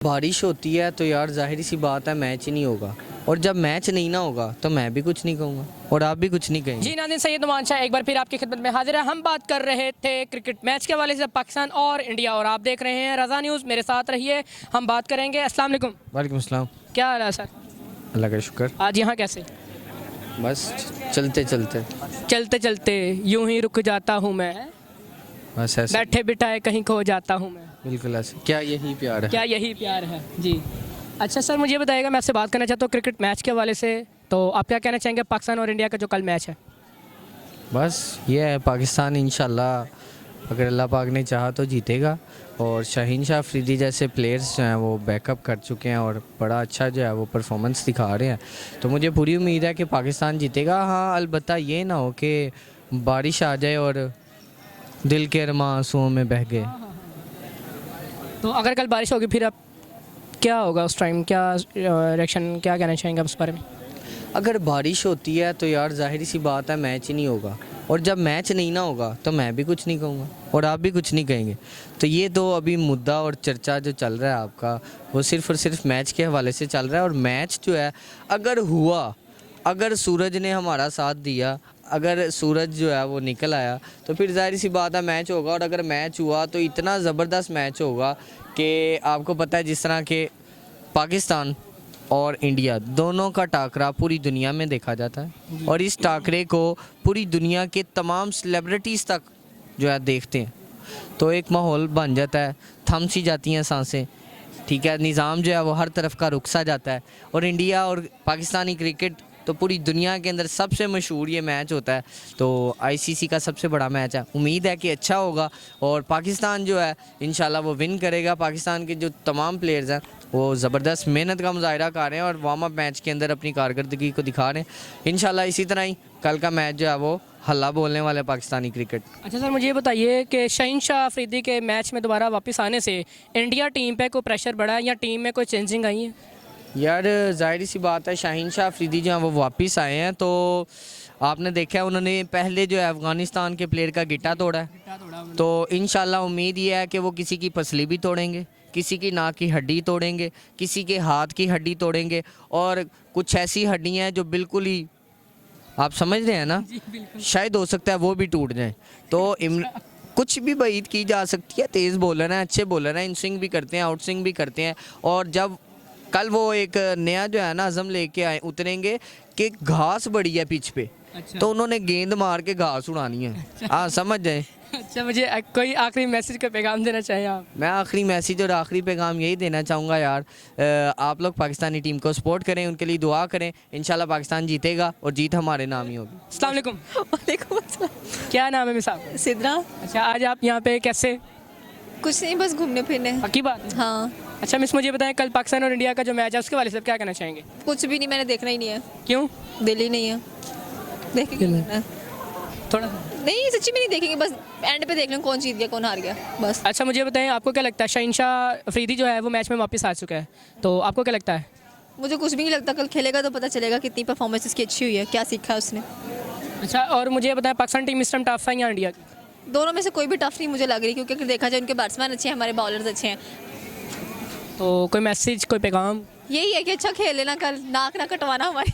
बारिश होती है तो यार जाहिर सी बात है मैच ही नहीं होगा। और जब मैच नहीं ना होगा तो मैं भी कुछ नहीं कहूँगा और आप भी कुछ नहीं कहेंगे। जी नाज़रीन, सैयद नुमान शाह एक बार फिर आपकी खिदमत में हाजिर है। हम बात कर रहे थे क्रिकेट मैच के हवाले से पाकिस्तान और इंडिया, और आप देख रहे हैं रज़ा न्यूज़। मेरे साथ रहिए, हम बात करेंगे। अस्सलाम वालेकुम। वालेकुम अस्सलाम। क्या हाल है सर? अल्लाह का शुक्र। आज यहाँ कैसे? बस चलते चलते चलते चलते यूं ही रुक जाता हूँ मैं, बस ऐसे बैठे बिठाए कहीं खो जाता हूँ मैं। बिल्कुल ऐसे। क्या यही प्यार है? क्या यही प्यार है? जी अच्छा सर, मुझे बताइएगा, मैं आपसे बात करना चाहता हूँ क्रिकेट मैच के हवाले से। तो आप क्या कहना चाहेंगे पाकिस्तान और इंडिया का जो कल मैच है? बस ये है, पाकिस्तान इंशाल्लाह अगर अल्लाह पाक ने चाहा तो जीतेगा। और शाहीन शाह अफरीदी जैसे प्लेयर्स जो हैं वो बैकअप कर चुके हैं और बड़ा अच्छा जो है वो परफॉर्मेंस दिखा रहे हैं। तो मुझे पूरी उम्मीद है कि पाकिस्तान जीतेगा। हाँ, अलबत्ता ये ना हो कि बारिश आ जाए और दिल के अरमां आंसुओं में बह गए। तो अगर कल बारिश होगी फिर अब क्या होगा उस टाइम? क्या रिएक्शन, क्या कहना चाहेंगे आप उस बारे में? अगर बारिश होती है तो यार जाहिर सी बात है मैच ही नहीं होगा। और जब मैच नहीं ना होगा तो मैं भी कुछ नहीं कहूँगा और आप भी कुछ नहीं कहेंगे। तो ये तो अभी मुद्दा और चर्चा जो चल रहा है आपका, वो सिर्फ़ और सिर्फ मैच के हवाले से चल रहा है। और मैच जो है अगर हुआ, अगर सूरज ने हमारा साथ दिया, अगर सूरज जो है वो निकल आया तो फिर जाहिर सी बात है मैच होगा। और अगर मैच हुआ तो इतना ज़बरदस्त मैच होगा कि आपको पता है जिस तरह के पाकिस्तान और इंडिया दोनों का टाकरा पूरी दुनिया में देखा जाता है और इस टाकरे को पूरी दुनिया के तमाम सेलिब्रिटीज़ तक जो है देखते हैं। तो एक माहौल बन जाता है, थम सी जाती हैं सांसें, ठीक है, निज़ाम जो है वो हर तरफ का रुक सा जाता है। और इंडिया और पाकिस्तानी क्रिकेट तो पूरी दुनिया के अंदर सबसे मशहूर ये मैच होता है। तो आईसीसी का सबसे बड़ा मैच है। उम्मीद है कि अच्छा होगा और पाकिस्तान जो है इंशाल्लाह वो विन करेगा। पाकिस्तान के जो तमाम प्लेयर्स हैं वो ज़बरदस्त मेहनत का मुजाहिरा कर रहे हैं और वार्म अप मैच के अंदर अपनी कारकर्दगी को दिखा रहे हैं। इंशाल्लाह इसी तरह ही कल का मैच जो है वो हल्ला बोलने वाले पाकिस्तानी क्रिकेट। अच्छा सर, मुझे ये बताइए कि शाहीन शाह अफरीदी के मैच में दोबारा वापस आने से इंडिया टीम पे कोई प्रेशर बढ़ा है या टीम में कोई चेंजिंग आई है? यार जाहिर सी बात है, शाहीन शाह अफरीदी जो हैं वो वापस आए हैं तो आपने देखा है उन्होंने पहले जो है अफ़गानिस्तान के प्लेयर का गिट्टा तोड़ा है। तो इंशाल्लाह उम्मीद ये है कि वो किसी की पसली भी तोड़ेंगे, किसी की नाक की हड्डी तोड़ेंगे, किसी के हाथ की हड्डी तोड़ेंगे। और कुछ ऐसी हड्डियाँ हैं जो बिल्कुल ही, आप समझ रहे हैं ना, शायद हो सकता है वो भी टूट जाएँ। तो कुछ भी बात की जा सकती है। तेज़ बॉलर हैं, अच्छे बॉलर हैं, इन स्विंग भी करते हैं, आउट स्विंग भी करते हैं। और जब कल वो एक नया जो है ना अज़म लेके आए उतरेंगे कि घास बड़ी है पिच पे, तो उन्होंने गेंद मार के घास उड़ानी है। हाँ, समझ जाए। अच्छा, मुझे कोई आखिरी मैसेज का पैगाम देना चाहिए आप? मैं आखिरी मैसेज और आखिरी पैगाम यही देना चाहूँगा यार, आप लोग पाकिस्तानी टीम को सपोर्ट करें, उनके लिए दुआ करें। इंशाल्लाह पाकिस्तान जीतेगा और जीत हमारे नाम ही होगी। अस्सलाम वालेकुम। वालेकुम अस्सलाम। क्या नाम है मिस आपका? सिद्रा। अच्छा, आज आप यहाँ पे कैसे? कुछ नहीं, बस घूमने फिरने। पक्की बात है? हाँ। अच्छा मिस, मुझे बताएं कल पाकिस्तान और इंडिया का जो मैच है उसके वाले से क्या कहना चाहेंगे? कुछ भी नहीं, मैंने देखना ही नहीं है। क्यों? दिल ही नहीं है, देखेंगे थोड़ा नहीं, सच्ची में नहीं देखेंगे, बस एंड पे देख लें कौन जीत गया कौन हार गया बस। अच्छा, मुझे बताएं आपको क्या लगता है, शाहीन शाह अफरीदी जो है वो मैच में वापस आ चुका है, तो आपको क्या लगता है? मुझे कुछ भी नहीं लगता, कल खेलेगा तो पता चलेगा कितनी परफॉर्मेंस इसकी अच्छी हुई है, क्या सीखा है उसने। अच्छा, और मुझे बताएं पाकिस्तान टीम इस टाइम टफ है या इंडिया की? दोनों में से कोई भी टफ नहीं मुझे लग रही, क्योंकि अगर देखा जाए उनके बैट्समैन अच्छे हैं, हमारे बॉलर्स अच्छे हैं। तो कोई मैसेज, कोई पैगाम? यही है कि अच्छा खेल लेना, कल नाक ना कटवाना हमारी।